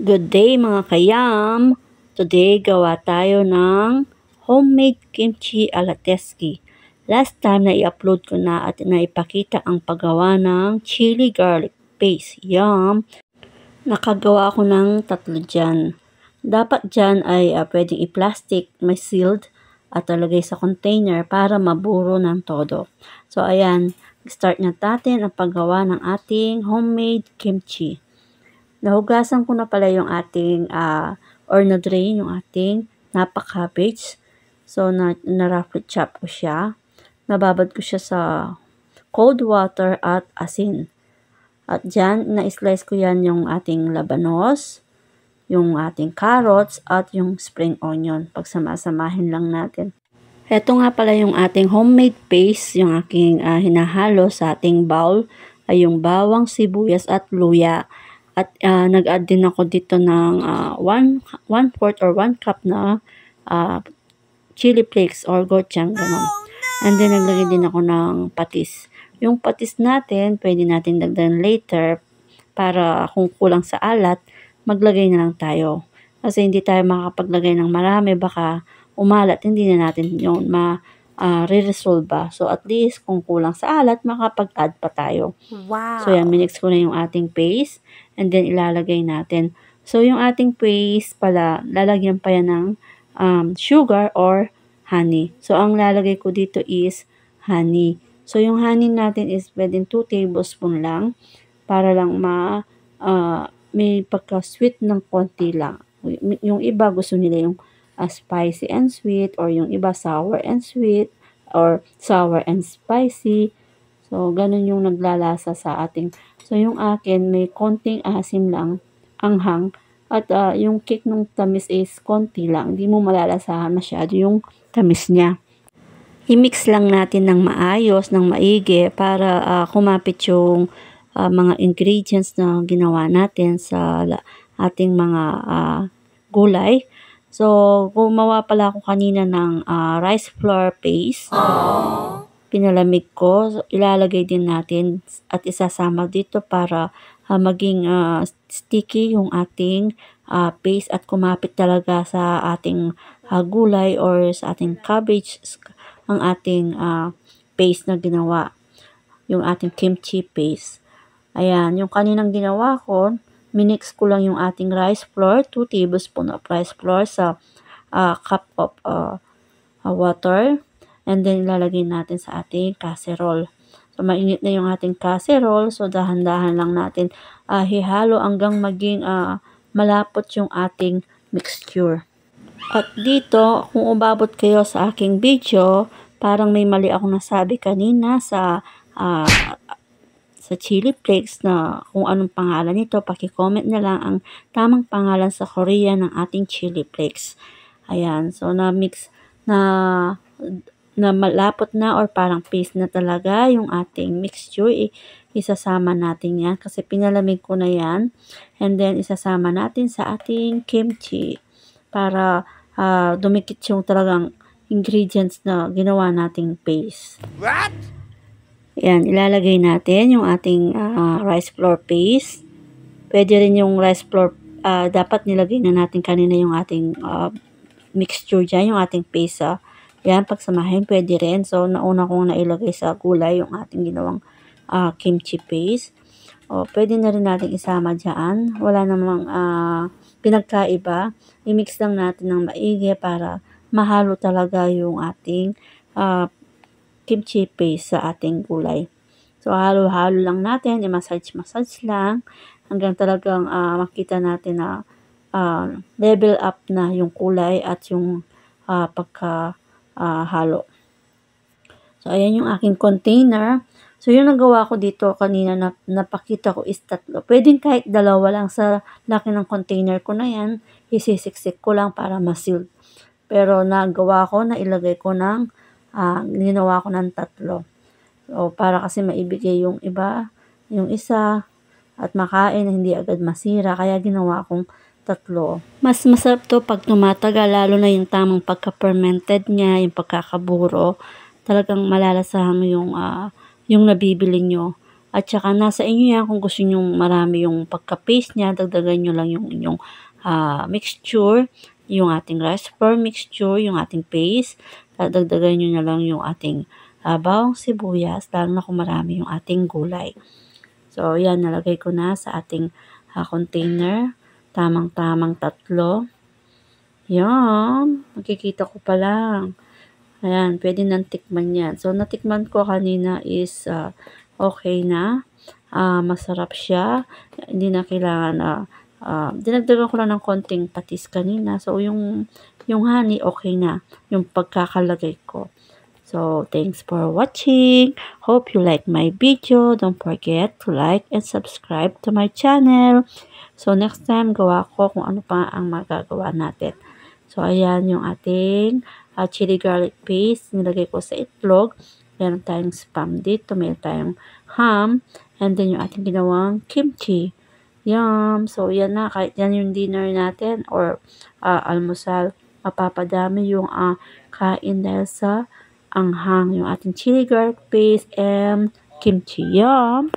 Good day mga kayam! Today gawa tayo ng homemade kimchi alateski. Last time na i-upload ko na at naipakita ang paggawa ng chili garlic paste. Yum! Nakagawa ako ng 3 dyan. Dapat dyan ay pwedeng i-plastic, may sealed at talagay sa container para maburo ng todo. So ayan, start na natin ang paggawa ng ating homemade kimchi. Nahugasan ko na pala yung ating or na-drain yung ating napa-cabbage. So, na-roughly chop ko siya. Nababad ko siya sa cold water at asin. At dyan, na-slice ko yan yung ating labanos, yung ating carrots, at yung spring onion. Pagsama-samahin lang natin. Ito nga pala yung ating homemade paste, yung aking hinahalo sa ating bowl ay yung bawang, sibuyas, at luya. At nag-add din ako dito ng 1/4 or 1 cup na chili flakes or gochujang, ganun. And then naglagay din ako ng patis. Yung patis natin, pwede natin dagdagan later para kung kulang sa alat, maglagay na lang tayo. Kasi hindi tayo makakapaglagay ng marami, baka umalat, hindi na natin yun re-resolve ba. So at least kung kulang sa alat, makapag-add pa tayo. Wow! So yan, minix ko na yung ating paste and then ilalagay natin. So yung ating paste pala, lalagyan pa yan ng sugar or honey. So ang lalagay ko dito is honey. So yung honey natin is pwedeng 2 tablespoon lang para lang may pagka-sweet ng konti lang. Yung iba gusto nila yung spicy and sweet, or yung iba sour and sweet, or sour and spicy. So, ganun yung naglalasa sa ating. So, yung akin, may konting asim lang, anghang, at yung kick ng tamis is konti lang. Hindi mo malalasahan masyado yung tamis niya. I-mix lang natin ng maayos, ng maigi, para kumapit yung mga ingredients na ginawa natin sa ating mga gulay. So, gumawa pala ako kanina ng rice flour paste. Pinalamig ko. So, ilalagay din natin at isasama dito para maging sticky yung ating paste at kumapit talaga sa ating gulay or sa ating cabbage ang ating paste na ginawa. Yung ating kimchi paste. Ayan, yung kaninang ginawa ko, minix ko lang yung ating rice flour, 2 tablespoon of rice flour sa cup of water. And then, ilalagay natin sa ating casserole. So, mainit na yung ating casserole. So, dahan-dahan lang natin hihalo hanggang maging malapot yung ating mixture. At dito, kung umabot kayo sa aking video, parang may mali ako nasabi kanina sa chili flakes na kung anong pangalan nito, paki-comment na lang ang tamang pangalan sa Korean ng ating chili flakes. Ayan, so na-mix na malapot na or parang paste na talaga yung ating mixture. Isasama natin yan kasi pinalamig ko na yan. And then isasama natin sa ating kimchi para dumikit yung talagang ingredients na ginawa nating paste. What? Yan, ilalagay natin yung ating rice flour paste. Pwede rin yung rice flour, dapat nilagay na natin kanina yung ating mixture dyan, yung ating paste. Yan, pagsamahin, pwede rin. So, nauna kong nailagay sa gulay yung ating ginawang kimchi paste. O, pwede na rin natin isama dyan. Wala namang pinagkaiba. I-mix lang natin ng maigi para mahalo talaga yung ating kimchi paste sa ating gulay. So, halo-halo lang natin, i-massage lang hanggang talagang makita natin na level up na yung kulay at yung pagka-halo. So, ayan yung aking container. So, yung nagawa ko dito kanina na napakita ko is 3. Pwedeng kahit 2 lang sa laki ng container ko na yan. Isisiksik ko lang para ma-seal. Pero nagawa ko na ilagay ko ng ginawa ko ng 3. So, para kasi maibigay yung iba, yung isa, at makain na hindi agad masira. Kaya ginawa kong 3. Mas masarap to pag tumatagal, lalo na yung tamang pagka-fermented niya, yung pagkakaburo. Talagang malalasahan mo yung nabibili nyo. At saka nasa inyo yan kung gusto nyo marami yung pagka-paste niya, dagdagan nyo lang yung inyong mixture, yung ating rice flour mixture, yung ating paste. Dagdagan nyo na lang yung ating bawang sibuyas, lalo na kung marami yung ating gulay. So, yan, nalagay ko na sa ating container. Tamang-tamang 3. Yan, makikita ko pa lang. Ayan, pwede nang tikman yan. So, natikman ko kanina is okay na. Masarap siya. Hindi na kailangan dinagdagan ko lang ng konting patis kanina. So, yung honey, okay na. Yung pagkakalagay ko. So, thanks for watching. Hope you like my video. Don't forget to like and subscribe to my channel. So, next time, gawa ko kung ano pa ang magagawa natin. So, ayan yung ating chili garlic paste. Nilagay ko sa itlog. Meron tayong spam dito. Meron tayong ham. And then, yung ating ginawang kimchi. Yum! So, yan na. Kahit yan yung dinner natin or almusal. Mapapadami yung kain dahil sa anghang. Yung ating chili garlic paste and kimchi. Yum!